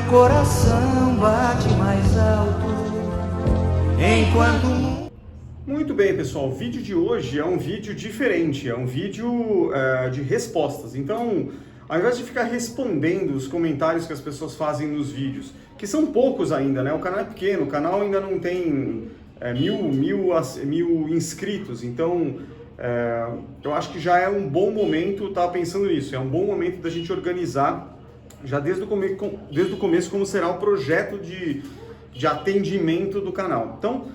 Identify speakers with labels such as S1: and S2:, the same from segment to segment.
S1: coração bate mais alto enquanto...
S2: Muito bem, pessoal, o vídeo de hoje é um vídeo diferente, é um vídeo de respostas. Então, ao invés de ficar respondendo os comentários que as pessoas fazem nos vídeos, que são poucos ainda, né? O canal é pequeno, o canal ainda não tem mil inscritos, então eu acho que já é um bom momento, eu estava pensando nisso, é um bom momento da gente organizar, já desde o começo, como será o projeto de atendimento do canal. Então,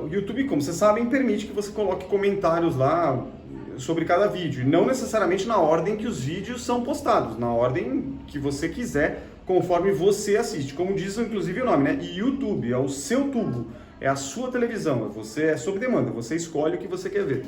S2: o YouTube, como vocês sabem, permite que você coloque comentários lá sobre cada vídeo, não necessariamente na ordem que os vídeos são postados, na ordem que você quiser, conforme você assiste, como diz inclusive o nome, né? YouTube é o seu tubo, é a sua televisão, você é sob demanda, você escolhe o que você quer ver.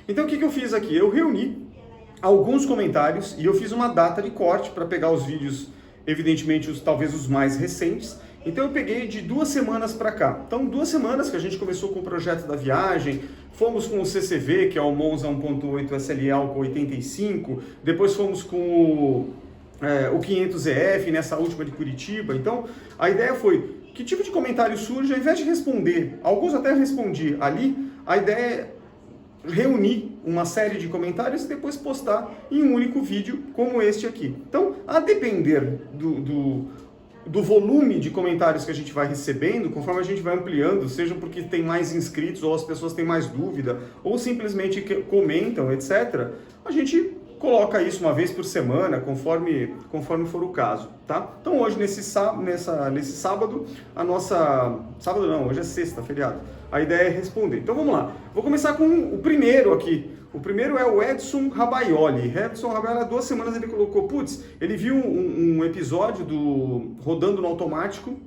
S2: Então o que eu fiz aqui? Eu reuni alguns comentários e eu fiz uma data de corte para pegar os vídeos, evidentemente talvez os mais recentes. Então eu peguei de 2 semanas para cá. Então 2 semanas que a gente começou com o projeto da viagem, fomos com o CCV, que é o Monza 1.8 SLE álcool 85, depois fomos com o 500EF nessa última de Curitiba. Então a ideia foi, que tipo de comentário surge, ao invés de responder, alguns até respondi ali, a ideia é reunir uma série de comentários e depois postar em um único vídeo como este aqui. Então, a depender do volume de comentários que a gente vai recebendo, conforme a gente vai ampliando, seja porque tem mais inscritos, ou as pessoas têm mais dúvida, ou simplesmente comentam, etc., a gente coloca isso uma vez por semana, conforme for o caso, tá? Então hoje, nesse sábado, sábado não, hoje é sexta, feriado. A ideia é responder. Então vamos lá. Vou começar com o primeiro aqui. O primeiro é o Edson Rabaioli. Edson Rabaioli, há 2 semanas ele colocou, ele viu um episódio do Rodando no Automático,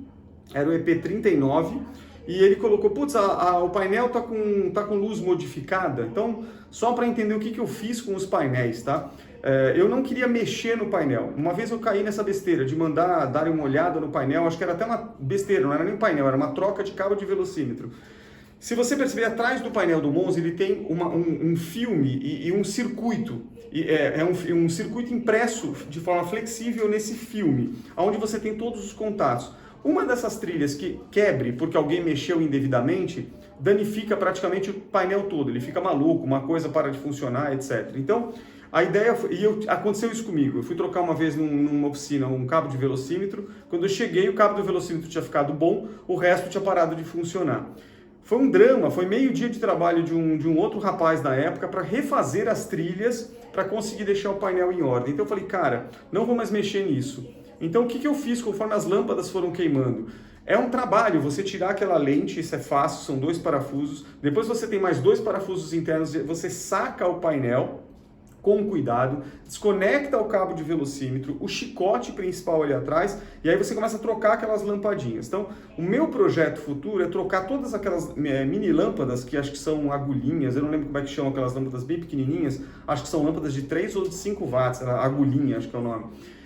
S2: era o EP 39, e ele colocou, o painel tá com luz modificada. Então, só para entender o que eu fiz com os painéis, tá? Eu não queria mexer no painel. Uma vez eu caí nessa besteira de mandar darem uma olhada no painel, acho que era até uma besteira, não era nem painel, era uma troca de cabo de velocímetro. Se você perceber, atrás do painel do Monza, ele tem um filme e um circuito. Um circuito impresso de forma flexível nesse filme, onde você tem todos os contatos. Uma dessas trilhas que quebre porque alguém mexeu indevidamente, danifica praticamente o painel todo. Ele fica maluco, uma coisa para de funcionar, etc. Então, a ideia foi, aconteceu isso comigo. Eu fui trocar uma vez numa oficina um cabo de velocímetro. Quando eu cheguei, o cabo do velocímetro tinha ficado bom, o resto tinha parado de funcionar. Foi um drama, foi meio dia de trabalho de um outro rapaz na época para refazer as trilhas para conseguir deixar o painel em ordem. Então eu falei, cara, não vou mais mexer nisso. Então o que eu fiz conforme as lâmpadas foram queimando? É um trabalho, você tirar aquela lente, isso é fácil, são 2 parafusos. Depois você tem mais 2 parafusos internos, você saca o painel com cuidado, desconecta o cabo de velocímetro, o chicote principal ali atrás, e aí você começa a trocar aquelas lampadinhas. Então, o meu projeto futuro é trocar todas aquelas mini lâmpadas, que acho que são agulhinhas, eu não lembro como é que chamam aquelas lâmpadas bem pequenininhas, acho que são lâmpadas de 3 ou de 5 watts, agulhinha, acho que é o nome.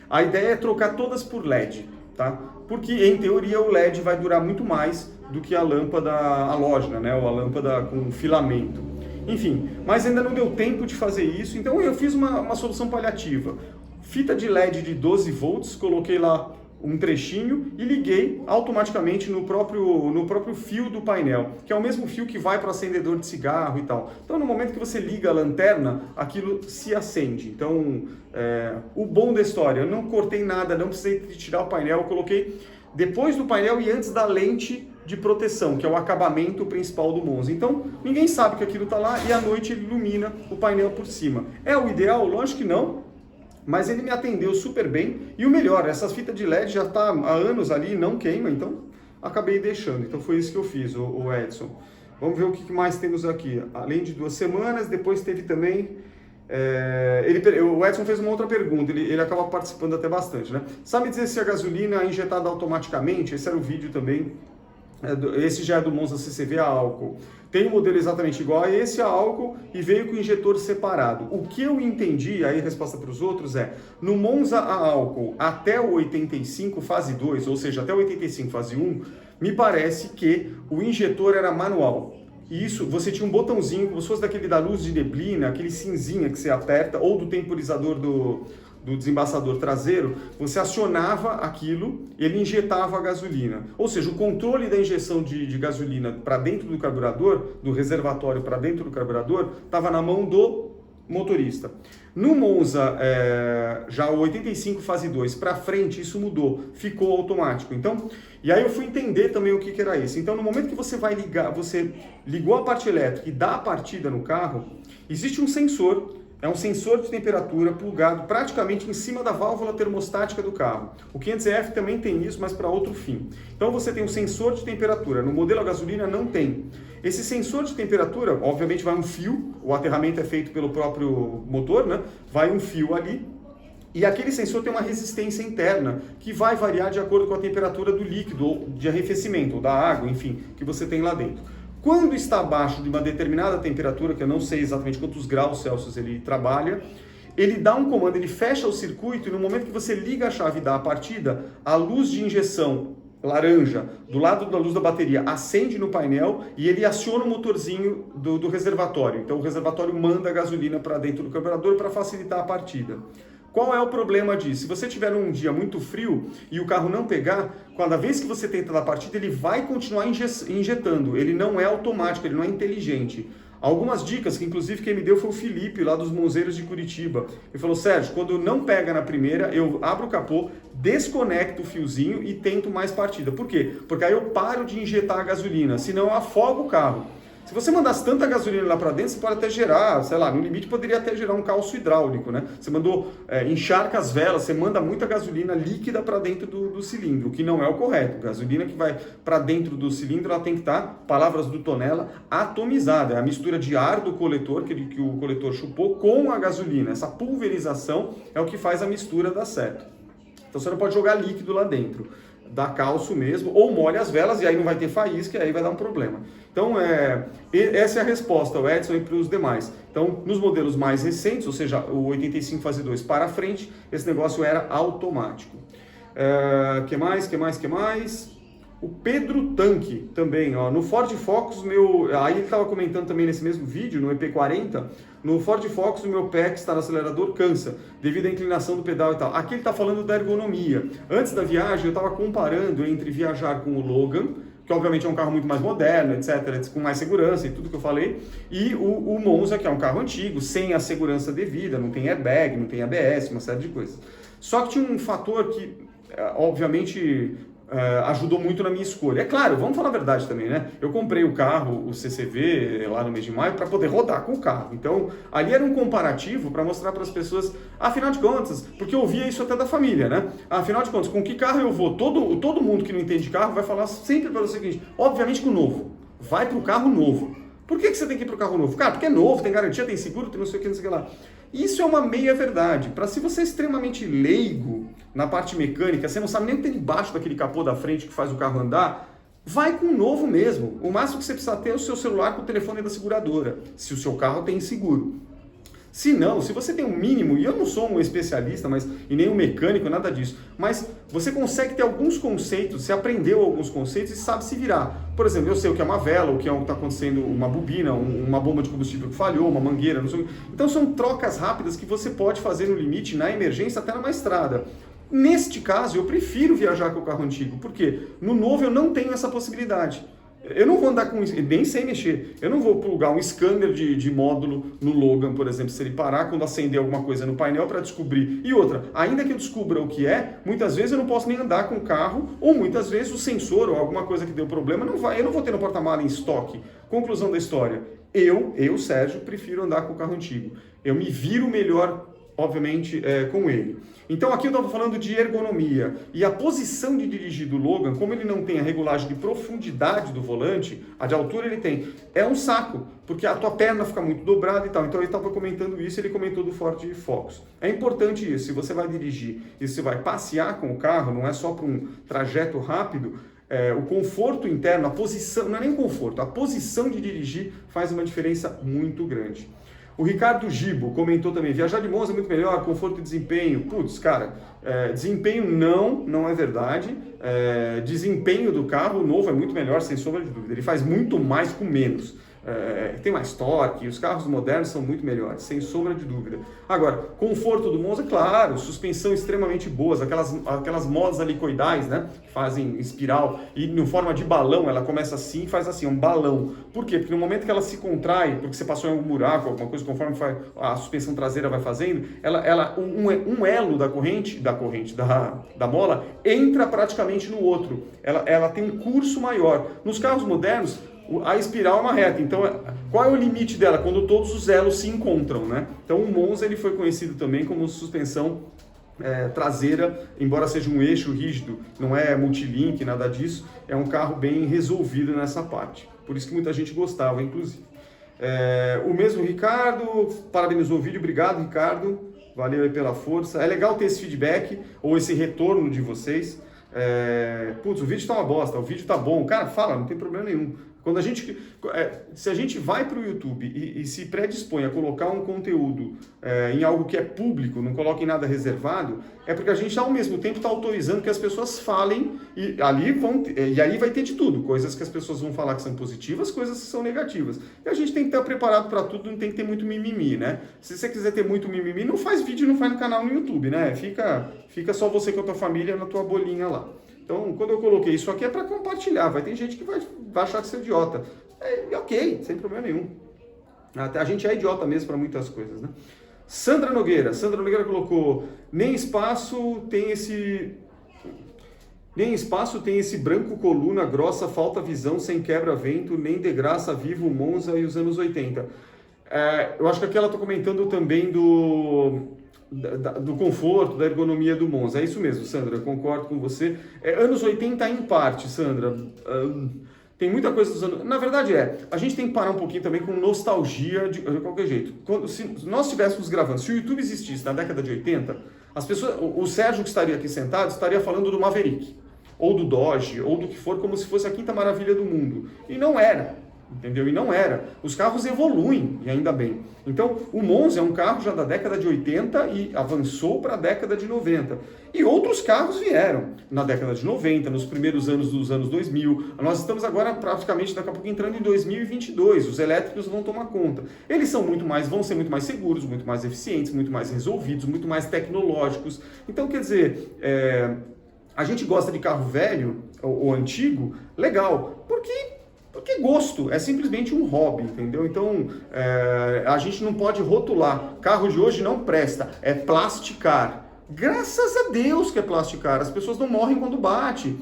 S2: A ideia é trocar todas por LED, tá? Porque, em teoria, o LED vai durar muito mais do que a lâmpada halógena, né? Ou a lâmpada com filamento. Enfim, mas ainda não deu tempo de fazer isso, então eu fiz uma solução paliativa. Fita de LED de 12 volts, coloquei lá um trechinho e liguei automaticamente no próprio fio do painel, que é o mesmo fio que vai para o acendedor de cigarro e tal. Então, no momento que você liga a lanterna, aquilo se acende. Então, o bom da história, eu não cortei nada, não precisei tirar o painel, eu coloquei depois do painel e antes da lente de proteção, que é o acabamento principal do Monza. Então, ninguém sabe que aquilo está lá e à noite ele ilumina o painel por cima. É o ideal? Lógico que não, mas ele me atendeu super bem. E o melhor, essas fitas de LED já está há anos ali, não queima, então acabei deixando. Então foi isso que eu fiz, o Edson. Vamos ver o que mais temos aqui. Além de 2 semanas, depois teve também... o Edson fez uma outra pergunta, ele acaba participando até bastante, né? Sabe dizer se a gasolina é injetada automaticamente? Esse era o vídeo também. Esse já é do Monza CCV a álcool. Tem um modelo exatamente igual a esse a álcool e veio com injetor separado. O que eu entendi, aí a resposta para os outros é, no Monza a álcool até o 85 fase 2, ou seja, até o 85 fase 1, me parece que o injetor era manual. E isso, você tinha um botãozinho, como se fosse daquele da luz de neblina, aquele cinzinha que você aperta, ou do temporizador do desembaçador traseiro, você acionava aquilo e ele injetava a gasolina. Ou seja, o controle da injeção de gasolina para dentro do carburador, do reservatório para dentro do carburador, estava na mão do motorista. No Monza, já o 85 fase 2 para frente, isso mudou, ficou automático. Então, e aí eu fui entender também o que era isso. Então, no momento que você vai ligar, você ligou a parte elétrica e dá a partida no carro, existe um sensor, é um sensor de temperatura plugado praticamente em cima da válvula termostática do carro. O 500EF também tem isso, mas para outro fim. Então você tem um sensor de temperatura, no modelo a gasolina não tem. Esse sensor de temperatura, obviamente vai um fio, o aterramento é feito pelo próprio motor, né? Vai um fio ali, e aquele sensor tem uma resistência interna que vai variar de acordo com a temperatura do líquido, ou de arrefecimento, ou da água, enfim, que você tem lá dentro. Quando está abaixo de uma determinada temperatura, que eu não sei exatamente quantos graus Celsius ele trabalha, ele dá um comando, ele fecha o circuito e no momento que você liga a chave e dá a partida, a luz de injeção laranja do lado da luz da bateria acende no painel e ele aciona o motorzinho do reservatório. Então o reservatório manda a gasolina para dentro do carburador para facilitar a partida. Qual é o problema disso? Se você tiver um dia muito frio e o carro não pegar, cada vez que você tenta dar partida, ele vai continuar injetando. Ele não é automático, ele não é inteligente. Algumas dicas, que inclusive quem me deu foi o Felipe, lá dos Monzeiros de Curitiba. Ele falou, Sérgio, quando não pega na primeira, eu abro o capô, desconecto o fiozinho e tento mais partida. Por quê? Porque aí eu paro de injetar a gasolina, senão eu afogo o carro. Se você mandasse tanta gasolina lá para dentro, você pode até gerar, sei lá, no limite poderia até gerar um calço hidráulico, né? Você mandou encharca as velas, você manda muita gasolina líquida para dentro do cilindro, o que não é o correto. Gasolina que vai para dentro do cilindro, ela tem que estar, palavras do Tonella, atomizada. É a mistura de ar do coletor, que o coletor chupou, com a gasolina. Essa pulverização é o que faz a mistura dar certo. Então você não pode jogar líquido lá dentro. Dá calço mesmo, ou molha as velas e aí não vai ter faísca e aí vai dar um problema. Então, essa é a resposta, o Edson, e para os demais. Então, nos modelos mais recentes, ou seja, o 85 fase 2 para frente, esse negócio era automático. Que mais? O Pedro Tanque também, ó, no Ford Focus, aí ele estava comentando também nesse mesmo vídeo, no EP40, no Ford Focus o meu pé que está no acelerador cansa, devido à inclinação do pedal e tal. Aqui ele está falando da ergonomia. Antes da viagem eu estava comparando entre viajar com o Logan, que obviamente é um carro muito mais moderno, etc., com mais segurança e tudo que eu falei, e o Monza, que é um carro antigo, sem a segurança devida, não tem airbag, não tem ABS, uma série de coisas. Só que tinha um fator que, obviamente, ajudou muito na minha escolha. É claro, vamos falar a verdade também, né? Eu comprei o carro, o CCV, lá no mês de maio, para poder rodar com o carro. Então, ali era um comparativo para mostrar para as pessoas, afinal de contas, porque eu ouvia isso até da família, né? Afinal de contas, com que carro eu vou? Todo mundo que não entende carro vai falar sempre para o seguinte, obviamente com o novo. Vai para o carro novo. Por que você tem que ir para o carro novo? Cara, porque é novo, tem garantia, tem seguro, tem não sei o que, não sei o que lá. Isso é uma meia verdade. Para se você é extremamente leigo na parte mecânica, você não sabe nem o que tem debaixo daquele capô da frente que faz o carro andar, vai com o novo mesmo. O máximo que você precisa ter é o seu celular com o telefone da seguradora, se o seu carro tem seguro. Se não, se você tem um mínimo, e eu não sou um especialista, e nem um mecânico, nada disso, mas você consegue ter alguns conceitos, você aprendeu alguns conceitos e sabe se virar. Por exemplo, eu sei o que é uma vela, o que está acontecendo, uma bobina, uma bomba de combustível que falhou, uma mangueira, não sei. Então são trocas rápidas que você pode fazer no limite, na emergência, até numa estrada. Neste caso, eu prefiro viajar com o carro antigo, porque no novo eu não tenho essa possibilidade. Eu não vou andar com isso, nem sei mexer. Eu não vou plugar um scanner de módulo no Logan, por exemplo, se ele parar quando acender alguma coisa no painel para descobrir. E outra, ainda que eu descubra o que é, muitas vezes eu não posso nem andar com o carro, ou muitas vezes o sensor ou alguma coisa que deu problema, eu não vou ter no porta-mala em estoque. Conclusão da história, eu, Sérgio, prefiro andar com o carro antigo. Eu me viro melhor, obviamente, com ele. Então aqui eu estava falando de ergonomia e a posição de dirigir do Logan, como ele não tem a regulagem de profundidade do volante, a de altura ele tem, é um saco, porque a tua perna fica muito dobrada e tal. Então ele estava comentando isso, ele comentou do Ford Focus. É importante isso, se você vai dirigir e se vai passear com o carro, não é só para um trajeto rápido, o conforto interno, a posição, não é nem conforto, a posição de dirigir faz uma diferença muito grande. O Ricardo Gibo comentou também, viajar de Monza é muito melhor, conforto e desempenho. Putz, cara, desempenho não é verdade. Desempenho do carro novo é muito melhor, sem sombra de dúvida. Ele faz muito mais com menos. tem mais torque, os carros modernos são muito melhores, sem sombra de dúvida. Agora, conforto do Monza, claro, suspensão extremamente boas, aquelas molas helicoidais, né, que fazem espiral e em forma de balão, ela começa assim e faz assim, um balão. Por quê? Porque no momento que ela se contrai, porque você passou em algum buraco, alguma coisa, conforme a suspensão traseira vai fazendo, um elo da mola entra praticamente no outro. Ela tem um curso maior. Nos carros modernos, a espiral é uma reta, então qual é o limite dela? Quando todos os elos se encontram, né? Então o Monza ele foi conhecido também como suspensão traseira, embora seja um eixo rígido, não é multilink, nada disso, é um carro bem resolvido nessa parte, por isso que muita gente gostava, inclusive. O mesmo Ricardo parabenizou o vídeo, obrigado Ricardo, valeu aí pela força, é legal ter esse feedback ou esse retorno de vocês. Putz, o vídeo tá uma bosta, o vídeo tá bom, cara, fala, não tem problema nenhum. Se a gente vai para o YouTube e se predispõe a colocar um conteúdo em algo que é público, não coloca em nada reservado, é porque a gente ao mesmo tempo está autorizando que as pessoas falem e aí vai ter de tudo, coisas que as pessoas vão falar que são positivas, coisas que são negativas. E a gente tem que estar preparado para tudo, não tem que ter muito mimimi, né? Se você quiser ter muito mimimi, não faz vídeo, não faz no canal no YouTube, né? Fica só você com a tua família na tua bolinha lá. Então, quando eu coloquei isso aqui é para compartilhar, vai ter gente que vai achar que você é idiota. Ok, sem problema nenhum. Até a gente é idiota mesmo para muitas coisas, né? Sandra Nogueira colocou, nem espaço tem esse branco coluna grossa, falta visão, sem quebra-vento, nem de graça, vivo Monza e os anos 80. Eu acho que aqui ela está comentando também do conforto, da ergonomia do Monza. É isso mesmo, Sandra, eu concordo com você. Anos 80 em parte, Sandra. Tem muita coisa dos anos... Na verdade a gente tem que parar um pouquinho também com nostalgia de qualquer jeito. Se nós estivéssemos gravando, se o YouTube existisse na década de 80, as pessoas, o Sérgio que estaria aqui sentado estaria falando do Maverick, ou do Dodge, ou do que for, como se fosse a quinta maravilha do mundo. E não era. Entendeu? E não era. Os carros evoluem, e ainda bem. Então, o Monza é um carro já da década de 80 e avançou para a década de 90. E outros carros vieram na década de 90, nos primeiros anos dos anos 2000. Nós estamos agora praticamente, daqui a pouco, entrando em 2022. Os elétricos vão tomar conta. Eles vão ser muito mais seguros, muito mais eficientes, muito mais resolvidos, muito mais tecnológicos. Então, quer dizer, a gente gosta de carro velho ou antigo, legal, porque gosto, é simplesmente um hobby, entendeu? Então, a gente não pode rotular. Carro de hoje não presta, é plasticar. Graças a Deus que é plasticar. As pessoas não morrem quando bate.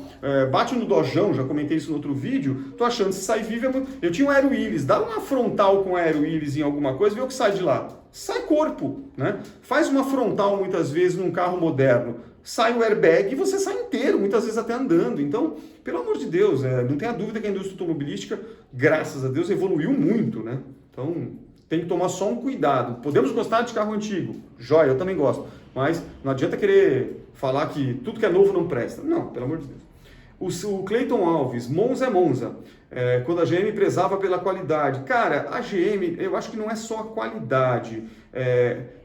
S2: Bate no dojão, já comentei isso no outro vídeo. Tô achando que se sai vivo é muito... Eu tinha um Aero Willis, dá uma frontal com Aero Willis em alguma coisa, vê o que sai de lá. Sai corpo, né? Faz uma frontal muitas vezes num carro moderno. Sai o airbag e você sai inteiro, muitas vezes até andando. Então, pelo amor de Deus, não tenha dúvida que a indústria automobilística, graças a Deus, evoluiu muito, né? Então, tem que tomar só um cuidado. Podemos gostar de carro antigo, joia, eu também gosto. Mas não adianta querer falar que tudo que é novo não presta. Não, pelo amor de Deus. O Cleiton Alves, Monza é Monza. Quando a GM prezava pela qualidade. Cara, a GM, eu acho que não é só a qualidade.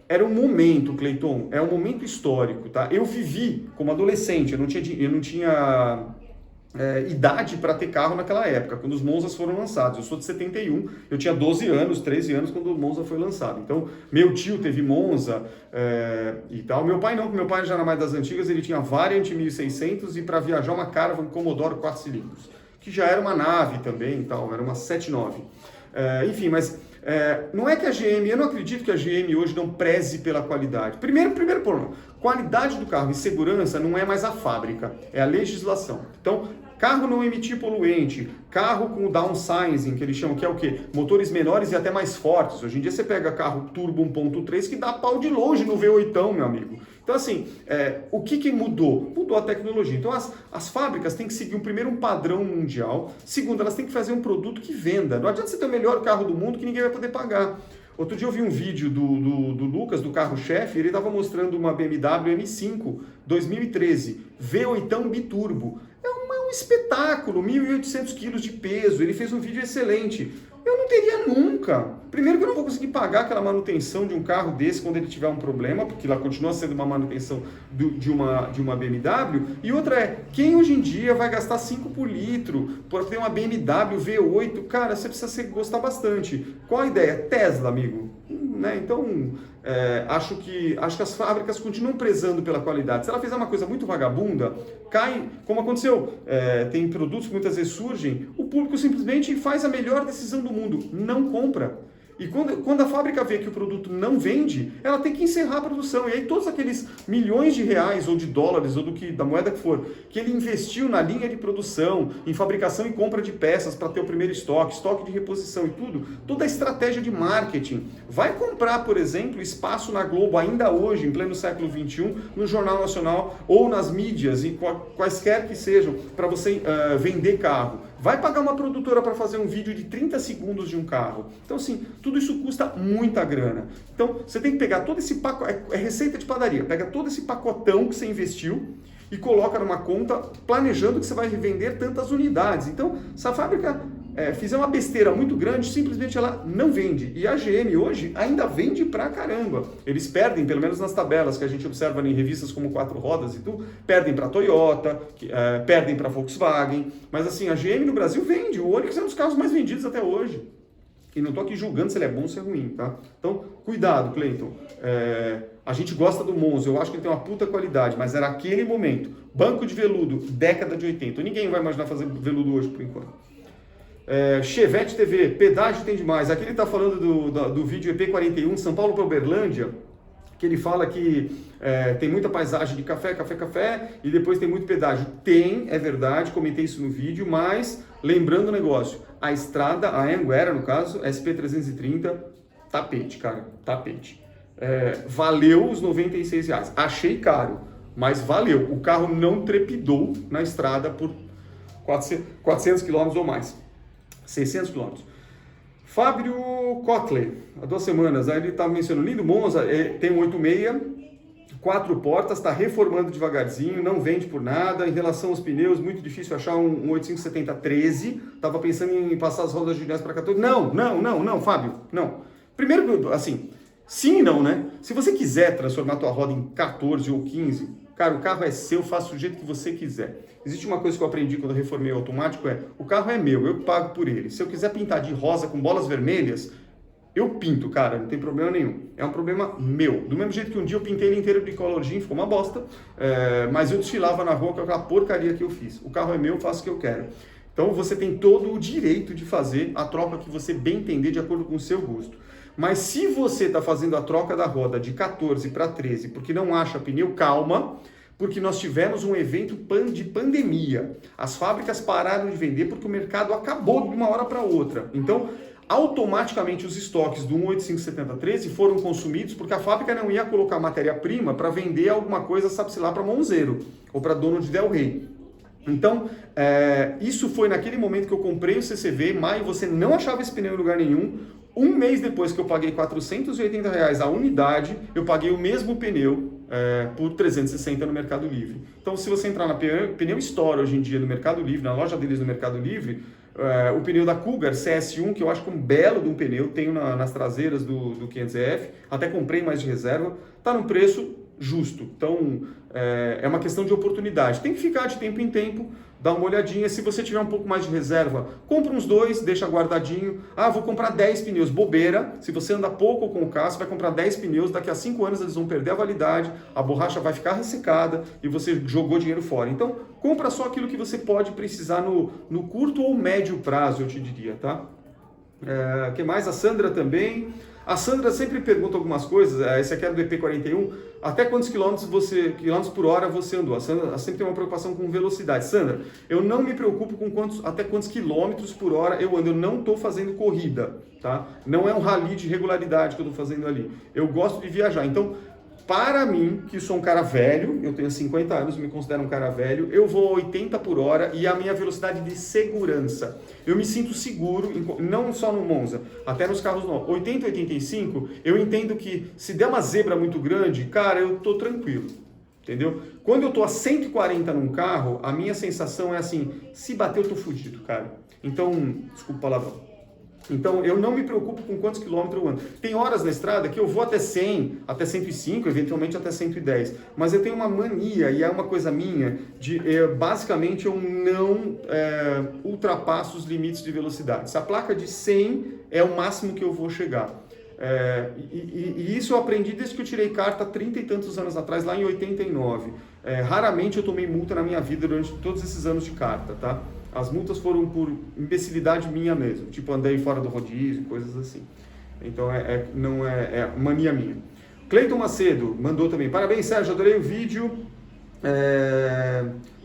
S2: Era um momento, Cleiton, é um momento histórico, tá? Eu vivi como adolescente, eu não tinha idade para ter carro naquela época, quando os Monzas foram lançados. Eu sou de 71, eu tinha 12 anos, 13 anos quando o Monza foi lançado. Então, meu tio teve Monza e tal. Meu pai não, porque meu pai já era mais das antigas, ele tinha Variant 1600 e para viajar uma Caravan Commodore 4 cilindros, que já era uma nave também e tal, era uma 79. Enfim, mas... não é que a GM, eu não acredito que a GM hoje não preze pela qualidade. Primeiro problema, qualidade do carro e segurança não é mais a fábrica, é a legislação. Então, carro não emitir poluente, carro com downsizing, que eles chamam, que é o quê? Motores menores e até mais fortes. Hoje em dia você pega carro turbo 1.3 que dá pau de longe no V8, meu amigo. Então, assim, o que mudou? Mudou a tecnologia. Então, as fábricas têm que seguir um padrão mundial. Segundo, elas têm que fazer um produto que venda. Não adianta você ter o melhor carro do mundo que ninguém vai poder pagar. Outro dia eu vi um vídeo do Lucas, do carro-chefe, ele estava mostrando uma BMW M5 2013, V8 biturbo. É um espetáculo, 1.800 quilos de peso, ele fez um vídeo excelente. Eu não teria nunca. Primeiro que eu não vou conseguir pagar aquela manutenção de um carro desse quando ele tiver um problema, porque ela continua sendo uma manutenção de uma BMW. E outra é, quem hoje em dia vai gastar 5 por litro por ter uma BMW V8? Cara, você precisa gostar bastante. Qual a ideia? Tesla, amigo. Né? Então, acho que as fábricas continuam prezando pela qualidade. Se ela fizer uma coisa muito vagabunda, cai, como aconteceu, tem produtos que muitas vezes surgem, o público simplesmente faz a melhor decisão do mundo, não compra. E quando a fábrica vê que o produto não vende, ela tem que encerrar a produção. E aí todos aqueles milhões de reais ou de dólares ou da moeda que for, que ele investiu na linha de produção, em fabricação e compra de peças para ter o primeiro estoque de reposição e tudo, toda a estratégia de marketing. Vai comprar, por exemplo, espaço na Globo ainda hoje, em pleno século XXI, no Jornal Nacional ou nas mídias, e quaisquer que sejam, para você vender carro. Vai pagar uma produtora para fazer um vídeo de 30 segundos de um carro. Então, assim, tudo isso custa muita grana. Então, você tem que pegar todo esse pacote, é receita de padaria, pega todo esse pacotão que você investiu e coloca numa conta planejando que você vai vender tantas unidades. Então, se a fábrica fizer uma besteira muito grande, simplesmente ela não vende. E a GM hoje ainda vende pra caramba. Eles perdem, pelo menos nas tabelas que a gente observa em revistas como Quatro Rodas e tudo, perdem pra Toyota, perdem pra Volkswagen, mas assim, a GM no Brasil vende. O Onix é um dos carros mais vendidos até hoje. E não tô aqui julgando se ele é bom ou se é ruim, tá? Então, cuidado, Cleiton. A gente gosta do Monza, eu acho que ele tem uma puta qualidade, mas era aquele momento. Banco de veludo, década de 80. Ninguém vai imaginar fazer veludo hoje, por enquanto. Chevette TV, pedágio tem demais. Aqui ele está falando do vídeo EP41, São Paulo para Uberlândia, que ele fala que tem muita paisagem de café, e depois tem muito pedágio. Tem, é verdade, comentei isso no vídeo, mas lembrando o negócio, a estrada, a Anguera no caso, SP330, tapete, cara, tapete. Valeu os R$96, achei caro, mas valeu. O carro não trepidou na estrada por 400 km ou mais. 600 km. Fábio Kotler, há 2 semanas, aí ele estava mencionando, lindo Monza, tem um 86, 4 portas, está reformando devagarzinho, não vende por nada. Em relação aos pneus, muito difícil achar um 8570 13, estava pensando em passar as rodas de 10 para 14. Não, Fábio, não. Primeiro, assim, sim e não, né? Se você quiser transformar a tua roda em 14 ou 15, cara, o carro é seu, faça do jeito que você quiser. Existe uma coisa que eu aprendi quando eu reformei o automático, o carro é meu, eu pago por ele. Se eu quiser pintar de rosa com bolas vermelhas, eu pinto, cara, não tem problema nenhum. É um problema meu. Do mesmo jeito que um dia eu pintei ele inteiro de Color Jean, ficou uma bosta, mas eu desfilava na rua com aquela porcaria que eu fiz. O carro é meu, eu faço o que eu quero. Então você tem todo o direito de fazer a troca que você bem entender de acordo com o seu gosto. Mas se você está fazendo a troca da roda de 14 para 13 porque não acha pneu, calma, porque nós tivemos um evento de pandemia. As fábricas pararam de vender porque o mercado acabou de uma hora para outra. Então, automaticamente os estoques do 18570 13 foram consumidos porque a fábrica não ia colocar matéria-prima para vender alguma coisa, sabe-se lá, para Monzeiro ou para dono de Del Rey. Então, isso foi naquele momento que eu comprei o CCV, em maio, você não achava esse pneu em lugar nenhum. Um mês depois que eu paguei R$480 a unidade, eu paguei o mesmo pneu por 360 no Mercado Livre. Então, se você entrar na Pneu Store hoje em dia no Mercado Livre, na loja deles no Mercado Livre, o pneu da Cougar CS1, que eu acho que é um belo de um pneu, tenho nas traseiras do 500F, até comprei mais de reserva, está num preço justo. Então, é uma questão de oportunidade. Tem que ficar de tempo em tempo, dar uma olhadinha. Se você tiver um pouco mais de reserva, compra uns 2, deixa guardadinho. Vou comprar 10 pneus. Bobeira. Se você anda pouco com o carro, você vai comprar 10 pneus. Daqui a 5 anos eles vão perder a validade, a borracha vai ficar ressecada e você jogou dinheiro fora. Então, compra só aquilo que você pode precisar no curto ou médio prazo, eu te diria, tá? Que mais? A Sandra também. A Sandra sempre pergunta algumas coisas, esse aqui era do EP41, até quantos quilômetros por hora você andou? A Sandra sempre tem uma preocupação com velocidade. Sandra, eu não me preocupo com até quantos quilômetros por hora eu ando, eu não estou fazendo corrida, tá? Não é um rally de regularidade que eu estou fazendo ali. Eu gosto de viajar, então, para mim, que sou um cara velho, eu tenho 50 anos, me considero um cara velho, eu vou a 80 por hora e a minha velocidade de segurança. Eu me sinto seguro, não só no Monza, até nos carros novos. 80, 85, eu entendo que se der uma zebra muito grande, cara, eu tô tranquilo, entendeu? Quando eu tô a 140 num carro, a minha sensação é assim, se bater eu tô fudido, cara. Então, desculpa o palavrão. Então, eu não me preocupo com quantos quilômetros eu ando. Tem horas na estrada que eu vou até 100, até 105, eventualmente até 110. Mas eu tenho uma mania, e é uma coisa minha, de basicamente eu não ultrapasso os limites de velocidade. Se a placa de 100 é o máximo que eu vou chegar. E isso eu aprendi desde que eu tirei carta 30 e tantos anos atrás, lá em 89. Raramente eu tomei multa na minha vida durante todos esses anos de carta, tá? As multas foram por imbecilidade minha mesmo, tipo andei fora do rodízio, coisas assim. Então não é mania minha. Cleiton Macedo mandou também, parabéns Sérgio, adorei o vídeo,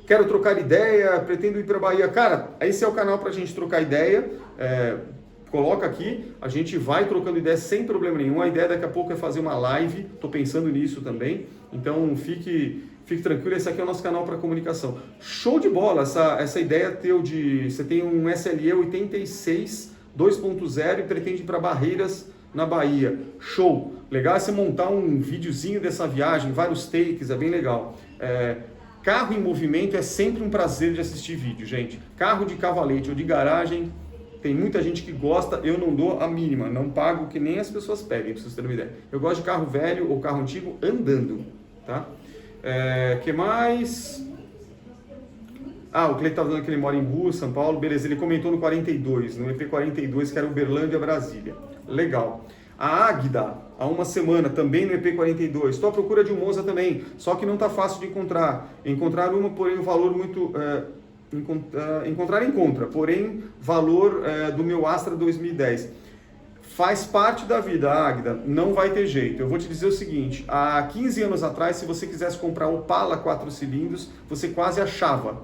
S2: quero trocar ideia, pretendo ir para Bahia. Cara, esse é o canal pra gente trocar ideia, coloca aqui, a gente vai trocando ideia sem problema nenhum. A ideia daqui a pouco é fazer uma live, estou pensando nisso também, então fique tranquilo, esse aqui é o nosso canal para comunicação. Show de bola essa ideia teu de... Você tem um SLE 86 2.0 e pretende ir para Barreiras, na Bahia. Show! Legal é você montar um videozinho dessa viagem, vários takes, é bem legal. Carro em movimento é sempre um prazer de assistir vídeo, gente. Carro de cavalete ou de garagem, tem muita gente que gosta, eu não dou a mínima, não pago que nem as pessoas pedem, para vocês terem uma ideia. Eu gosto de carro velho ou carro antigo andando, tá? Que mais? O Cleiton tá falando que ele mora em Rua, São Paulo, beleza, ele comentou no 42, no EP 42, que era Uberlândia, Brasília. Legal. A Águida, há uma semana, também no EP 42, estou à procura de um Monza também, só que não está fácil de encontrar. Encontrar uma, porém, o valor muito... encontra, porém, valor do meu Astra 2010. Faz parte da vida, Águida, não vai ter jeito. Eu vou te dizer o seguinte, há 15 anos atrás, se você quisesse comprar um Opala 4 cilindros, você quase achava.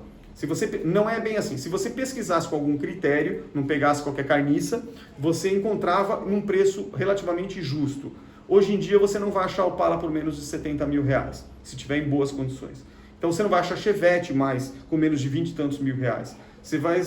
S2: Não é bem assim, se você pesquisasse com algum critério, não pegasse qualquer carniça, você encontrava num preço relativamente justo. Hoje em dia você não vai achar Opala por menos de 70 mil reais, se tiver em boas condições. Então você não vai achar Chevette mais com menos de 20 e tantos mil reais. Você vai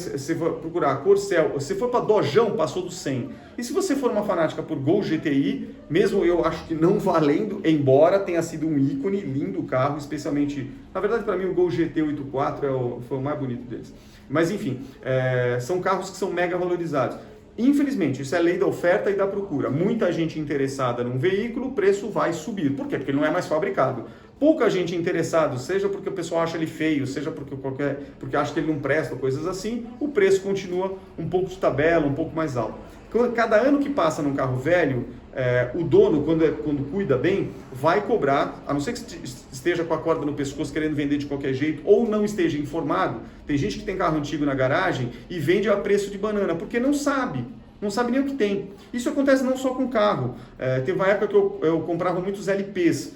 S2: procurar Corcel, se for para Dojão, passou do 100. E se você for uma fanática por Gol GTI, mesmo eu acho que não valendo, embora tenha sido um ícone, lindo carro, especialmente, na verdade para mim o Gol GT 84 foi o mais bonito deles. Mas enfim, são carros que são mega valorizados. Infelizmente, isso é lei da oferta e da procura. Muita gente interessada num veículo, o preço vai subir. Por quê? Porque ele não é mais fabricado. Pouca gente interessada, seja porque o pessoal acha ele feio, seja porque acha que ele não presta, coisas assim, o preço continua um pouco de tabela, um pouco mais alto. Cada ano que passa num carro velho, o dono, quando cuida bem, vai cobrar, a não ser que esteja com a corda no pescoço querendo vender de qualquer jeito, ou não esteja informado. Tem gente que tem carro antigo na garagem e vende a preço de banana, porque não sabe nem o que tem. Isso acontece não só com carro. Teve uma época que eu comprava muitos LPs,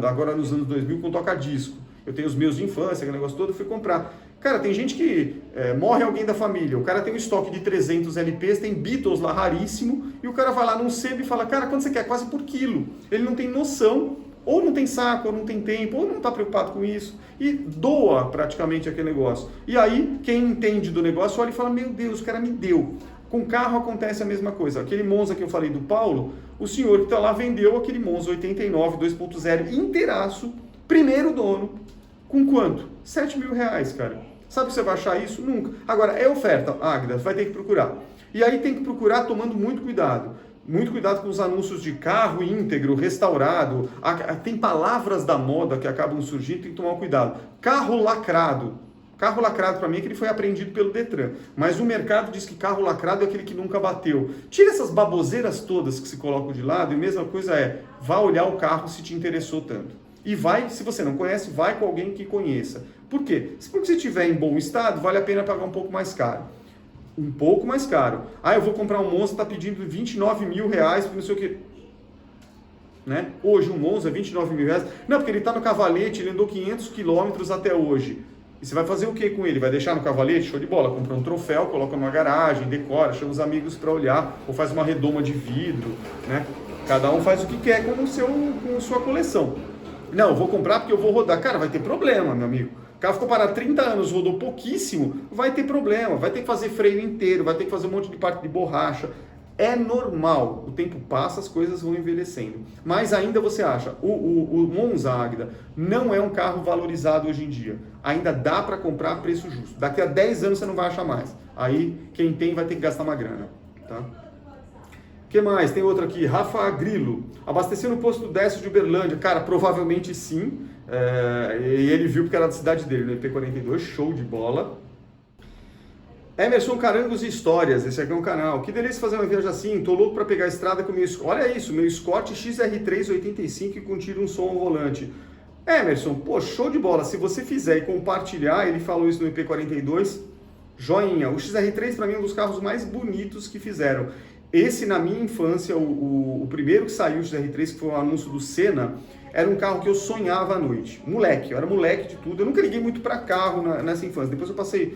S2: agora nos anos 2000, com toca-disco. Eu tenho os meus de infância, aquele negócio todo, eu fui comprar. Cara, tem gente que morre alguém da família, o cara tem um estoque de 300 LPs, tem Beatles lá raríssimo, e o cara vai lá num sebo e fala, cara, quanto você quer? Quase por quilo. Ele não tem noção, ou não tem saco, ou não tem tempo, ou não está preocupado com isso, e doa praticamente aquele negócio. E aí, quem entende do negócio olha e fala, meu Deus, o cara me deu. Com carro acontece a mesma coisa. Aquele Monza que eu falei do Paulo, o senhor que está lá vendeu aquele Monza 89 2.0 inteiraço, primeiro dono, com quanto? 7 mil reais, cara. Sabe que você vai achar isso? Nunca. Agora, é oferta, Águida, vai ter que procurar. E aí tem que procurar tomando muito cuidado. Muito cuidado com os anúncios de carro íntegro, restaurado. Tem palavras da moda que acabam surgindo, tem que tomar cuidado. Carro lacrado. Carro lacrado para mim é que ele foi apreendido pelo Detran. Mas o mercado diz que carro lacrado é aquele que nunca bateu. Tira essas baboseiras todas que se colocam de lado e a mesma coisa vá olhar o carro se te interessou tanto. E vai, se você não conhece, vai com alguém que conheça. Por quê? Porque se estiver em bom estado, vale a pena pagar um pouco mais caro. Um pouco mais caro. Eu vou comprar um Monza, está pedindo 29 mil reais, porque não sei o quê. Né? Hoje um Monza, 29 mil reais. Não, porque ele está no cavalete, ele andou 500 quilômetros até hoje. E você vai fazer o que com ele? Vai deixar no cavalete? Show de bola. Compra um troféu, coloca numa garagem, decora, chama os amigos para olhar, ou faz uma redoma de vidro, né? Cada um faz o que quer com sua coleção. Não, eu vou comprar porque eu vou rodar. Cara, vai ter problema, meu amigo. O carro ficou parado 30 anos, rodou pouquíssimo, vai ter problema. Vai ter que fazer freio inteiro, vai ter que fazer um monte de parte de borracha. É normal, o tempo passa, as coisas vão envelhecendo. Mas ainda você acha, o Monza Águida não é um carro valorizado hoje em dia. Ainda dá para comprar a preço justo. Daqui a 10 anos você não vai achar mais. Aí quem tem vai ter que gastar uma grana. Tá? O que mais? Tem outro aqui, Rafa Grilo. Abastecer no posto do Décio de Uberlândia. Cara, provavelmente sim. E ele viu porque era da cidade dele, no IP42, show de bola. Emerson Carangos e Histórias, esse aqui é um canal. Que delícia fazer uma viagem assim, tô louco para pegar a estrada com o meu... Olha isso, meu Scott XR3 85 e com tiro um som ao volante. Emerson, pô, show de bola. Se você fizer e compartilhar, ele falou isso no IP42, joinha. O XR3 para mim é um dos carros mais bonitos que fizeram. Esse, na minha infância, o primeiro que saiu, o XR3, que foi o anúncio do Senna, era um carro que eu sonhava à noite. Moleque, eu era moleque de tudo. Eu nunca liguei muito para carro nessa infância. Depois eu passei...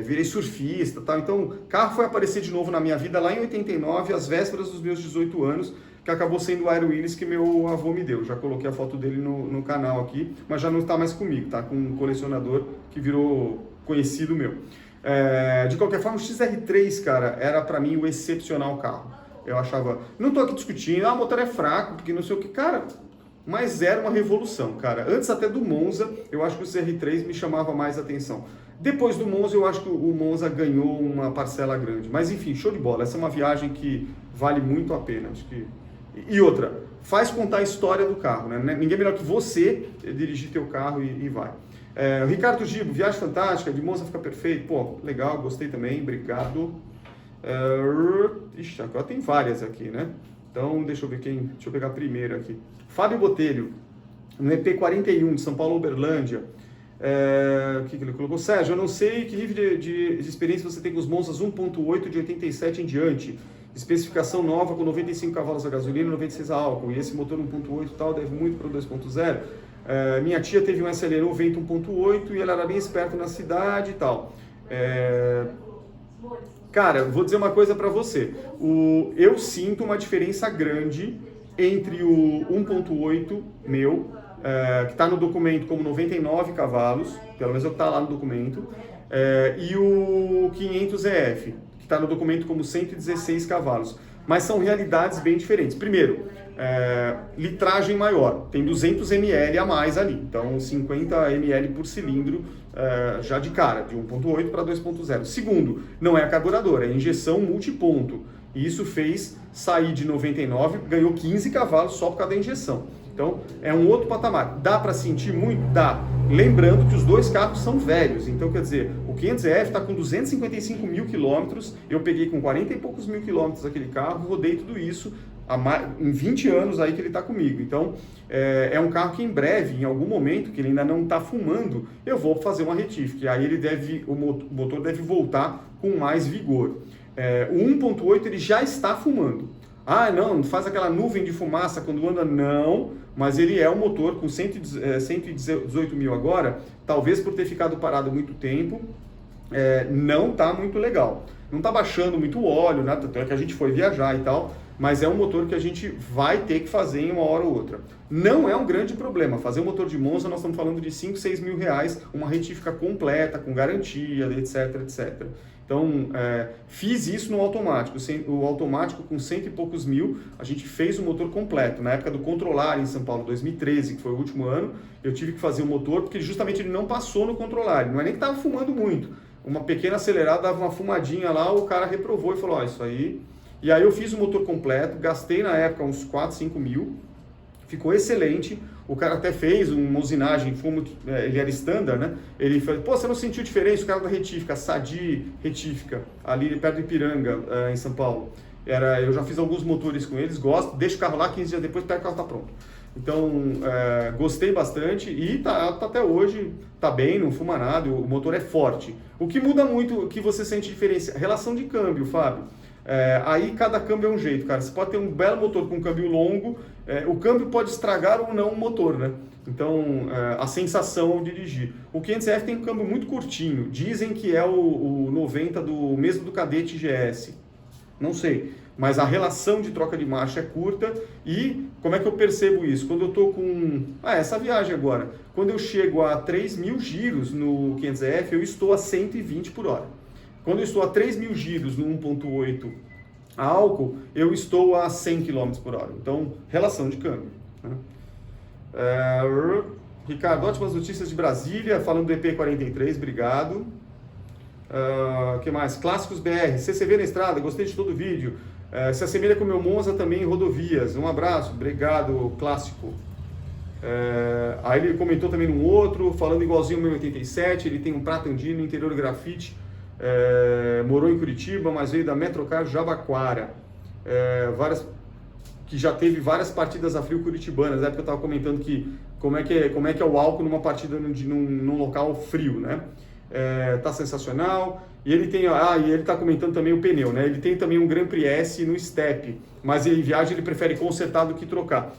S2: virei surfista e tal, então carro foi aparecer de novo na minha vida lá em 89, às vésperas dos meus 18 anos, que acabou sendo o Aero Willis que meu avô me deu. Já coloquei a foto dele no canal aqui, mas já não está mais comigo, tá com um colecionador que virou conhecido meu. De qualquer forma, o XR3, cara, era para mim o excepcional carro. Eu achava, não estou aqui discutindo, o motor é fraco, porque não sei o que, cara, mas era uma revolução, cara. Antes até do Monza, eu acho que o XR3 me chamava mais atenção. Depois do Monza, eu acho que o Monza ganhou uma parcela grande. Mas enfim, show de bola. Essa é uma viagem que vale muito a pena. Acho que... E outra, faz contar a história do carro, né? Ninguém melhor que você dirigir teu carro e vai. Ricardo Gibo, viagem fantástica, de Monza fica perfeito. Pô, legal, gostei também, obrigado. Ixi, agora tem várias aqui, né? Então, deixa eu ver quem... Deixa eu pegar primeiro aqui. Fábio Botelho, no EP41 de São Paulo, Uberlândia. O que ele colocou? Sérgio, eu não sei que nível de experiência você tem com os Monzas 1.8 de 87 em diante. Especificação nova com 95 cavalos a gasolina e 96 a álcool. E esse motor 1.8 e tal deve muito para o 2.0. Minha tia teve um SLR Vento 1.8 e ela era bem esperta na cidade e tal. Cara, vou dizer uma coisa para você. Eu sinto uma diferença grande entre o 1.8 meu, que está no documento como 99 cavalos, pelo menos é o que está lá no documento, e o 500EF, que está no documento como 116 cavalos. Mas são realidades bem diferentes. Primeiro, litragem maior, tem 200 ml a mais ali, então 50 ml por cilindro já de cara, de 1.8 para 2.0. Segundo, não é a carburadora, é injeção multiponto, e isso fez sair de 99, ganhou 15 cavalos só por causa da injeção. Então, é um outro patamar. Dá para sentir muito? Dá. Lembrando que os dois carros são velhos. Então, quer dizer, o 500EF está com 255 mil quilômetros. Eu peguei com 40 e poucos mil quilômetros aquele carro, rodei tudo isso em 20 anos aí que ele está comigo. Então, é um carro que em breve, em algum momento, que ele ainda não está fumando, eu vou fazer uma retífica. Aí o motor deve voltar com mais vigor. O 1.8 ele já está fumando. Não faz aquela nuvem de fumaça quando anda, não, mas ele é um motor com 118 mil agora, talvez por ter ficado parado muito tempo, não está muito legal. Não está baixando muito o óleo, né? Tanto é que a gente foi viajar e tal, mas é um motor que a gente vai ter que fazer em uma hora ou outra. Não é um grande problema, fazer um motor de Monza, nós estamos falando de 5, 6 mil reais, uma retífica completa, com garantia, etc, etc. Então, fiz isso no automático. O automático com 100 e poucos mil, a gente fez o motor completo. Na época do Controlar em São Paulo, 2013, que foi o último ano, eu tive que fazer o motor, porque justamente ele não passou no Controlar. Não é nem que estava fumando muito. Uma pequena acelerada, dava uma fumadinha lá, o cara reprovou e falou, isso aí... E aí eu fiz o motor completo, gastei na época uns 4, 5 mil, ficou excelente. O cara até fez uma usinagem, ele era standard, né? Ele falou, você não sentiu diferença? O cara da retífica, Sadi Retífica, ali perto de Ipiranga, em São Paulo. Eu já fiz alguns motores com eles, gosto, deixo o carro lá, 15 dias depois, pega o carro, tá pronto. Então, gostei bastante e tá até hoje, tá bem, não fuma nada, o motor é forte. O que muda muito, o que você sente diferença? Relação de câmbio, Fábio. Aí cada câmbio é um jeito, cara. Você pode ter um belo motor com câmbio longo, o câmbio pode estragar ou não o motor, né? Então, a sensação ao dirigir. O 500F tem um câmbio muito curtinho, dizem que é o 90 do mesmo do Cadete GS. Não sei, mas a relação de troca de marcha é curta. E como é que eu percebo isso? Quando eu estou com... essa viagem agora. Quando eu chego a 3.000 giros no 500F, eu estou a 120 por hora. Quando eu estou a 3.000 giros no 1.8 a álcool, eu estou a 100 km por hora. Então, relação de câmbio. Né? Ricardo, ótimas notícias de Brasília, falando do EP43, obrigado. Que mais? Clássicos BR, CCV na estrada, gostei de todo o vídeo. Se assemelha com o meu Monza também em rodovias. Um abraço, obrigado, clássico. Aí ele comentou também num outro, falando igualzinho ao meu 87, ele tem um Prata Andino, interior grafite, morou em Curitiba, mas veio da Metrocar Jabaquara. Que já teve várias partidas a frio curitibanas, na época eu estava comentando que como é que é o álcool numa partida num local frio, né? Tá sensacional. E ele tem, e ele tá comentando também o pneu, né? Ele tem também um Grand Prix S no step, mas em viagem ele prefere consertar do que trocar.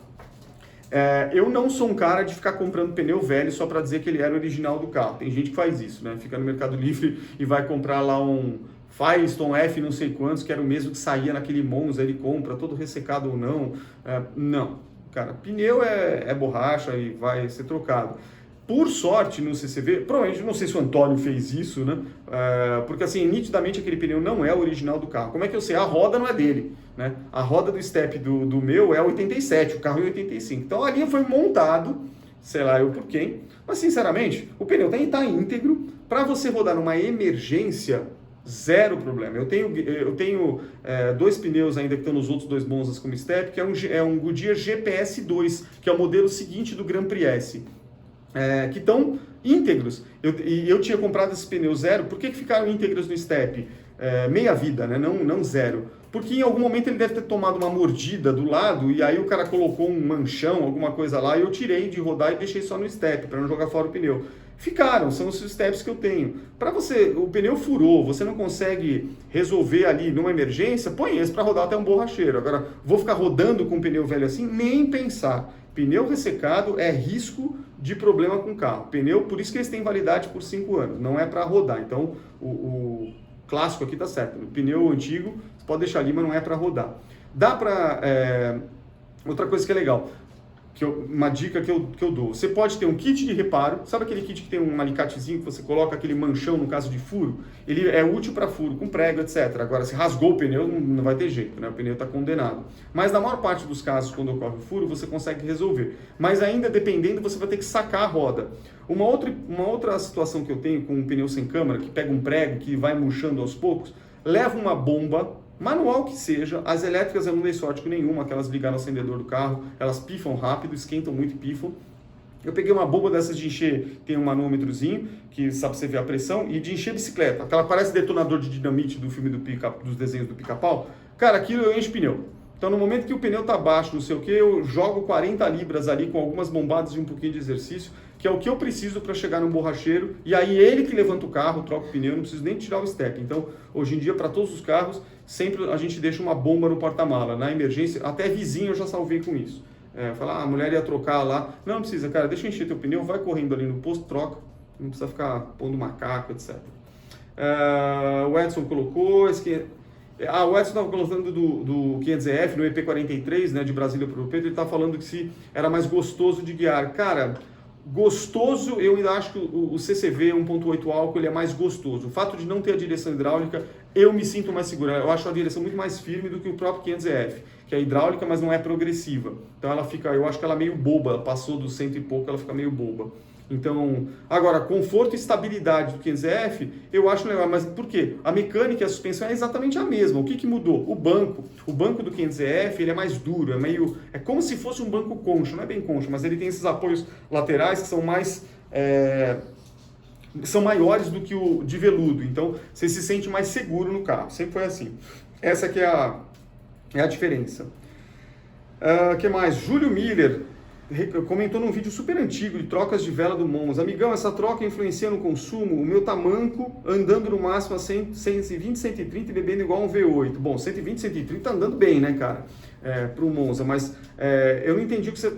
S2: Eu não sou um cara de ficar comprando pneu velho só para dizer que ele era original do carro. Tem gente que faz isso, né? Fica no Mercado Livre e vai comprar lá um Firestone F não sei quantos, que era o mesmo que saía naquele Monza, ele compra, todo ressecado ou não. Não, cara, pneu é borracha e vai ser trocado. Por sorte, no CCV, provavelmente, não sei se o Antônio fez isso, né? Porque assim, nitidamente aquele pneu não é o original do carro. Como é que eu sei? A roda não é dele, né? A roda do step do meu é 87, o carro é 85. Então a linha foi montado, sei lá eu por quem, mas sinceramente, o pneu tá íntegro. Para você rodar numa emergência, zero problema. Eu tenho dois pneus ainda que estão nos outros dois Monzas como step, que é um Goodyear GPS 2, que é o modelo seguinte do Grand Prix S. Que estão íntegros. Eu tinha comprado esses pneus zero, por que ficaram íntegros no step? Meia vida, né? Não zero. Porque em algum momento ele deve ter tomado uma mordida do lado e aí o cara colocou um manchão, alguma coisa lá, e eu tirei de rodar e deixei só no step, para não jogar fora o pneu. Ficaram, são os steps que eu tenho. Para você, o pneu furou, você não consegue resolver ali numa emergência, põe esse para rodar até um borracheiro. Agora, vou ficar rodando com um pneu velho assim? Nem pensar. Pneu ressecado é risco de problema com o carro. Pneu, por isso que eles têm validade por 5 anos, não é para rodar. Então, o clássico aqui tá certo. O pneu antigo, você pode deixar ali, mas não é para rodar. Dá para... outra coisa que é legal, uma dica que eu dou. Você pode ter um kit de reparo. Sabe aquele kit que tem um alicatezinho que você coloca aquele manchão no caso de furo? Ele é útil para furo, com prego, etc. Agora, se rasgou o pneu, não vai ter jeito, né? O pneu está condenado. Mas na maior parte dos casos, quando ocorre o furo, você consegue resolver. Mas ainda, dependendo, você vai ter que sacar a roda. Uma outra situação que eu tenho com um pneu sem câmara, que pega um prego, que vai murchando aos poucos, leva uma bomba, manual que seja. As elétricas eu não dei sorte com nenhuma, aquelas ligaram no acendedor do carro, elas pifam rápido, esquentam muito e pifam. Eu peguei uma bomba dessas de encher, tem um manômetrozinho, que sabe você ver a pressão, e de encher bicicleta, aquela parece detonador de dinamite do filme dos desenhos do Pica-Pau. Cara, aquilo eu encho pneu. Então no momento que o pneu tá baixo, não sei o que, eu jogo 40 libras ali com algumas bombadas e um pouquinho de exercício, que é o que eu preciso para chegar num borracheiro, e aí ele que levanta o carro, troca o pneu, não preciso nem tirar o step. Então, hoje em dia, para todos os carros, sempre a gente deixa uma bomba no porta-mala. Na emergência, até vizinho eu já salvei com isso. Falar, a mulher ia trocar lá. Não precisa, cara, deixa eu encher teu pneu, vai correndo ali no posto, troca. Não precisa ficar pondo macaco, etc. O Edson colocou... o Edson estava colocando do 500EF no EP43, né, de Brasília para o Pedro, ele estava falando que se era mais gostoso de guiar. Cara, gostoso, eu ainda acho que o CCV 1.8 álcool ele é mais gostoso. O fato de não ter a direção hidráulica, eu me sinto mais seguro. Eu acho a direção muito mais firme do que o próprio 500EF, que é hidráulica, mas não é progressiva. Então ela fica, eu acho que ela é meio boba, passou do 100 e pouco, ela fica meio boba. Então, agora, conforto e estabilidade do 500EF, eu acho legal, mas por quê? A mecânica e a suspensão é exatamente a mesma. O que mudou? O banco do 500EF, ele é mais duro, é como se fosse um banco concha, não é bem concha, mas ele tem esses apoios laterais que são mais... são maiores do que o de veludo, então você se sente mais seguro no carro, sempre foi assim. Essa que é a diferença. Que mais? Júlio Miller comentou num vídeo super antigo de trocas de vela do Monza. Amigão, essa troca influencia no consumo? O meu tá manco, andando no máximo a 120, 130 e bebendo igual um V8. Bom, 120, 130 tá andando bem, né, cara? Pro Monza, mas eu não entendi o que você...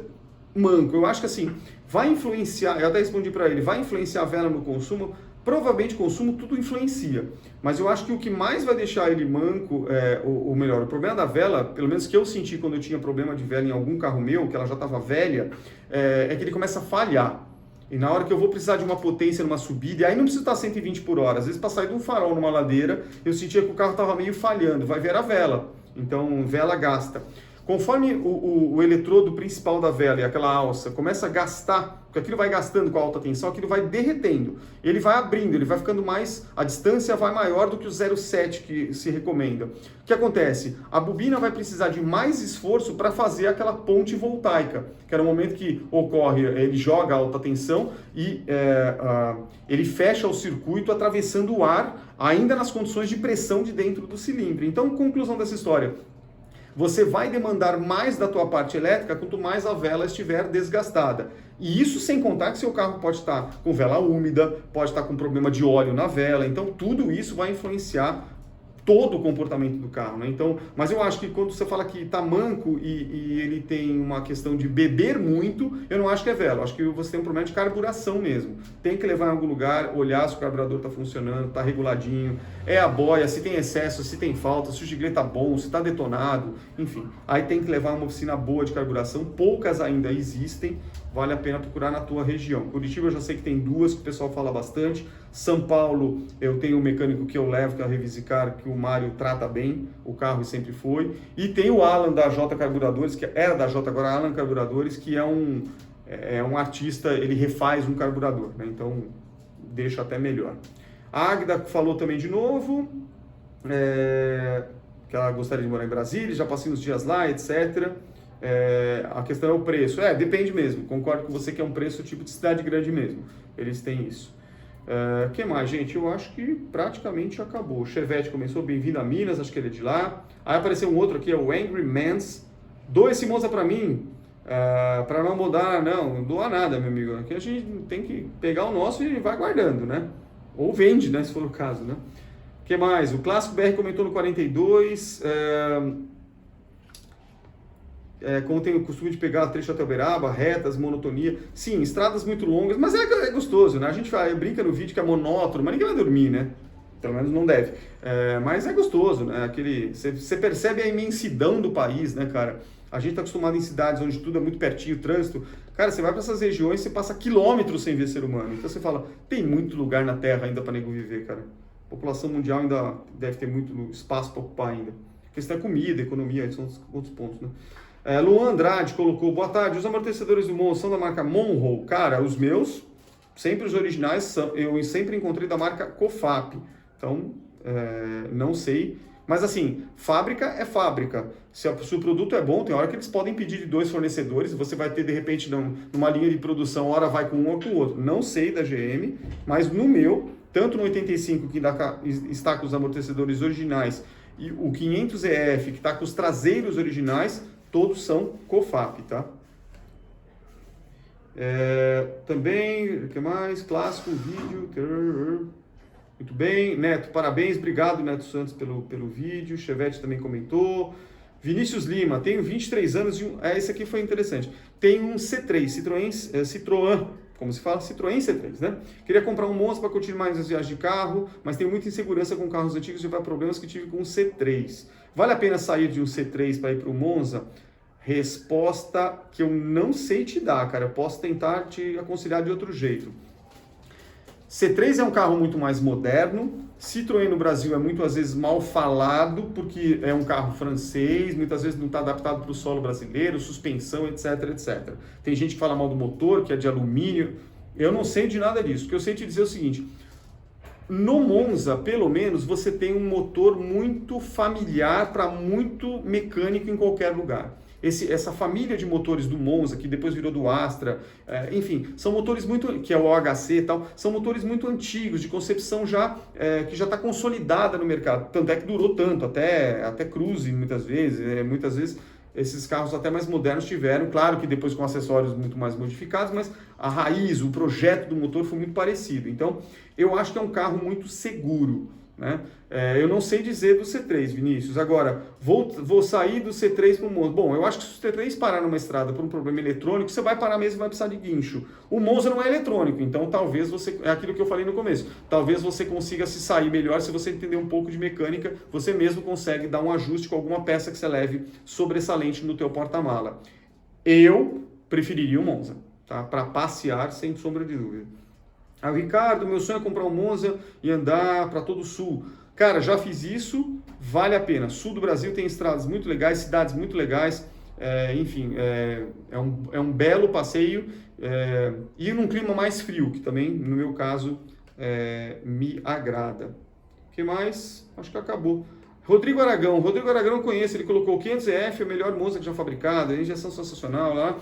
S2: Manco, eu acho que assim, vai influenciar, eu até respondi para ele, vai influenciar a vela no consumo? Provavelmente consumo tudo influencia, mas eu acho que o que mais vai deixar ele manco, ou melhor, o problema da vela, pelo menos que eu senti quando eu tinha problema de vela em algum carro meu, que ela já estava velha, é que ele começa a falhar. E na hora que eu vou precisar de uma potência numa subida, e aí não precisa estar 120 por hora, às vezes para sair de um farol numa ladeira, eu sentia que o carro estava meio falhando, vai ver a vela. Então, vela gasta. Conforme o eletrodo principal da vela e aquela alça começa a gastar, porque aquilo vai gastando com a alta tensão, aquilo vai derretendo. Ele vai abrindo, ele vai ficando mais, a distância vai maior do que o 0,7 que se recomenda. O que acontece? A bobina vai precisar de mais esforço para fazer aquela ponte voltaica, que era o momento que ocorre, ele joga a alta tensão e ele fecha o circuito atravessando o ar, ainda nas condições de pressão de dentro do cilindro. Então, conclusão dessa história. Você vai demandar mais da tua parte elétrica quanto mais a vela estiver desgastada. E isso sem contar que seu carro pode estar com vela úmida, pode estar com problema de óleo na vela. Então, tudo isso vai influenciar todo o comportamento do carro, né? Então, mas eu acho que quando você fala que tá manco e ele tem uma questão de beber muito, eu não acho que é vela, eu acho que você tem um problema de carburação mesmo. Tem que levar em algum lugar, olhar se o carburador tá funcionando, tá reguladinho, é a boia, se tem excesso, se tem falta, se o giglete tá bom, se tá detonado, enfim. Aí tem que levar uma oficina boa de carburação, poucas ainda existem, vale a pena procurar na tua região. Curitiba eu já sei que tem duas que o pessoal fala bastante. São Paulo eu tenho um mecânico que eu levo, que é a Revisicar, que o Mário trata bem, o carro sempre foi. E tem o Alan da J Carburadores, que era da J, agora Alan Carburadores, que é um artista, ele refaz um carburador, né? Então deixa até melhor. A Águida falou também de novo, que ela gostaria de morar em Brasília, já passei uns dias lá, etc. A questão é o preço. Depende mesmo. Concordo com você que é um preço tipo de cidade grande mesmo. Eles têm isso. O que mais, gente? Eu acho que praticamente acabou. O Chevette começou, bem-vindo a Minas, acho que ele é de lá. Aí apareceu um outro aqui, é o Angry Mans. Doa esse Monza pra mim, pra não mudar. Não doa nada, meu amigo. Aqui a gente tem que pegar o nosso e vai guardando, né? Ou vende, né? Se for o caso, né? O que mais? O Clássico BR comentou no 42... como tem o costume de pegar trecho até Uberaba, retas, monotonia. Sim, estradas muito longas, mas é gostoso, né? A gente brinca no vídeo que é monótono, mas ninguém vai dormir, né? Pelo menos não deve. Mas é gostoso, né? Você percebe a imensidão do país, né, cara? A gente está acostumado em cidades onde tudo é muito pertinho, trânsito. Cara, você vai para essas regiões, você passa quilômetros sem ver ser humano. Então você fala, tem muito lugar na Terra ainda para nego viver, cara. A população mundial ainda deve ter muito espaço para ocupar ainda. A questão é comida, economia, são outros pontos, né? Luan Andrade colocou, boa tarde, os amortecedores do Monza são da marca Monroe? Cara, os meus, sempre os originais, eu sempre encontrei da marca Cofap, então não sei, mas assim, fábrica é fábrica, se o produto é bom, tem hora que eles podem pedir de 2 fornecedores, você vai ter de repente numa linha de produção, hora vai com um ou com o outro, não sei da GM, mas no meu, tanto no 85 que está com os amortecedores originais e o 500EF que está com os traseiros originais, todos são Cofap, tá? Também, o que mais? Clássico, vídeo. Muito bem. Neto, parabéns. Obrigado, Neto Santos, pelo vídeo. Chevette também comentou. Vinícius Lima, tenho 23 anos e esse aqui foi interessante. Tenho um C3, Citroën, como se fala? Citroën C3, né? Queria comprar um Monza para curtir mais as viagens de carro, mas tenho muita insegurança com carros antigos e problemas que tive com o C3. Vale a pena sair de um C3 para ir para o Monza? Resposta que eu não sei te dar, cara. Eu posso tentar te aconselhar de outro jeito. C3 é um carro muito mais moderno. Citroën no Brasil é muitas vezes mal falado, porque é um carro francês, muitas vezes não está adaptado para o solo brasileiro, suspensão, etc, etc. Tem gente que fala mal do motor, que é de alumínio. Eu não sei de nada disso. O que eu sei te dizer é o seguinte: no Monza, pelo menos, você tem um motor muito familiar para muito mecânico em qualquer lugar. Essa família de motores do Monza, que depois virou do Astra, enfim, são motores muito, que é o OHC e tal, são motores muito antigos, de concepção já, que já está consolidada no mercado. Tanto é que durou tanto, até Cruze muitas vezes esses carros até mais modernos tiveram, claro que depois com acessórios muito mais modificados, mas a raiz, o projeto do motor foi muito parecido. Então, eu acho que é um carro muito seguro, né? Eu não sei dizer do C3, Vinícius. Agora, vou sair do C3 para o Monza. Bom, eu acho que se o C3 parar numa estrada por um problema eletrônico, você vai parar mesmo e vai precisar de guincho. O Monza não é eletrônico, então talvez você... É aquilo que eu falei no começo. Talvez você consiga se sair melhor se você entender um pouco de mecânica. Você mesmo consegue dar um ajuste com alguma peça que você leve sobressalente no teu porta-mala. Eu preferiria o Monza, tá? Para passear, sem sombra de dúvida. Ricardo, meu sonho é comprar um Monza e andar para todo o sul. Cara, já fiz isso, vale a pena. Sul do Brasil tem estradas muito legais, cidades muito legais, enfim, é um belo passeio, e num clima mais frio, que também, no meu caso, me agrada. O que mais? Acho que acabou. Rodrigo Aragão eu conheço, ele colocou 500EF, a melhor Monza que já fabricada, injeção sensacional lá.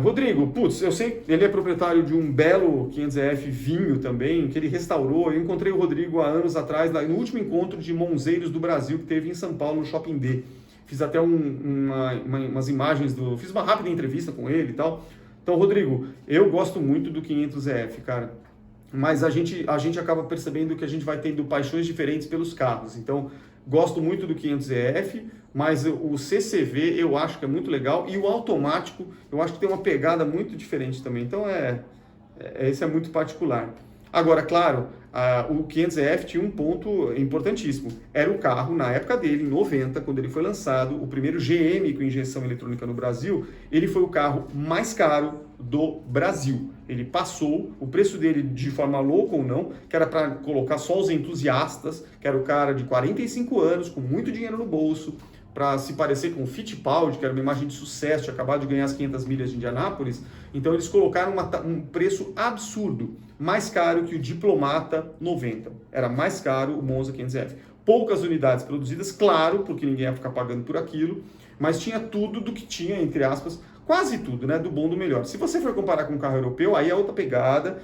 S2: Rodrigo, putz, eu sei, ele é proprietário de um belo 500EF vinho também, que ele restaurou. Eu encontrei o Rodrigo há anos atrás, no último encontro de monzeiros do Brasil que teve em São Paulo, no Shopping D. Fiz até umas imagens, fiz uma rápida entrevista com ele e tal. Então, Rodrigo, eu gosto muito do 500EF, cara. Mas a gente acaba percebendo que a gente vai tendo paixões diferentes pelos carros. Então, gosto muito do 500EF, mas o CCV eu acho que é muito legal, e o automático eu acho que tem uma pegada muito diferente também. Então, esse é muito particular. Agora, claro, o 500EF tinha um ponto importantíssimo. Era o carro, na época dele, em 90, quando ele foi lançado, o primeiro GM com injeção eletrônica no Brasil, ele foi o carro mais caro do Brasil. Ele passou o preço dele de forma louca ou não, que era para colocar só os entusiastas, que era o cara de 45 anos, com muito dinheiro no bolso, para se parecer com o Fittipaldi, que era uma imagem de sucesso, tinha acabado de ganhar as 500 milhas de Indianápolis. Então eles colocaram um preço absurdo, mais caro que o Diplomata 90. Era mais caro o Monza 500F. Poucas unidades produzidas, claro, porque ninguém ia ficar pagando por aquilo, mas tinha tudo do que tinha, entre aspas, quase tudo, né? Do bom, do melhor. Se você for comparar com um carro europeu, aí é outra pegada.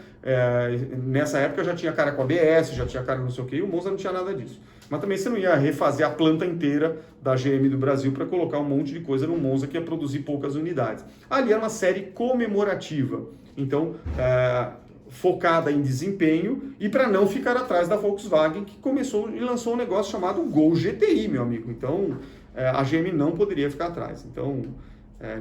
S2: Nessa época já tinha cara com ABS, já tinha cara não sei o que, e o Monza não tinha nada disso. Mas também você não ia refazer a planta inteira da GM do Brasil para colocar um monte de coisa no Monza que ia produzir poucas unidades. Ali era uma série comemorativa, então focada em desempenho e para não ficar atrás da Volkswagen, que começou e lançou um negócio chamado Gol GTI, meu amigo. Então a GM não poderia ficar atrás. Então,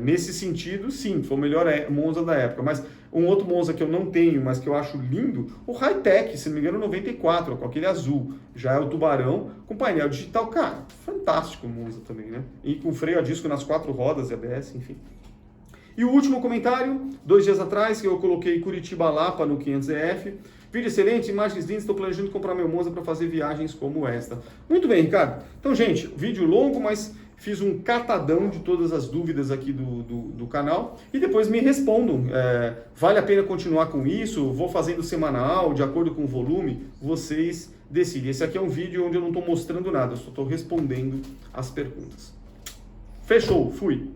S2: nesse sentido, sim, foi o melhor Monza da época. Mas um outro Monza que eu não tenho, mas que eu acho lindo, o High-Tech, se não me engano, 94, com aquele azul. Já é o Tubarão, com painel digital. Cara, fantástico o Monza também, né? E com freio a disco nas 4 rodas, ABS, enfim. E o último comentário, 2 dias atrás, que eu coloquei Curitiba-Lapa no 500EF. Vídeo excelente, imagens lindas, estou planejando comprar meu Monza para fazer viagens como esta. Muito bem, Ricardo. Então, gente, vídeo longo, mas fiz um catadão de todas as dúvidas aqui do canal e depois me respondam. Vale a pena continuar com isso? Vou fazendo semanal, de acordo com o volume? Vocês decidem. Esse aqui é um vídeo onde eu não estou mostrando nada, eu só estou respondendo as perguntas. Fechou, fui!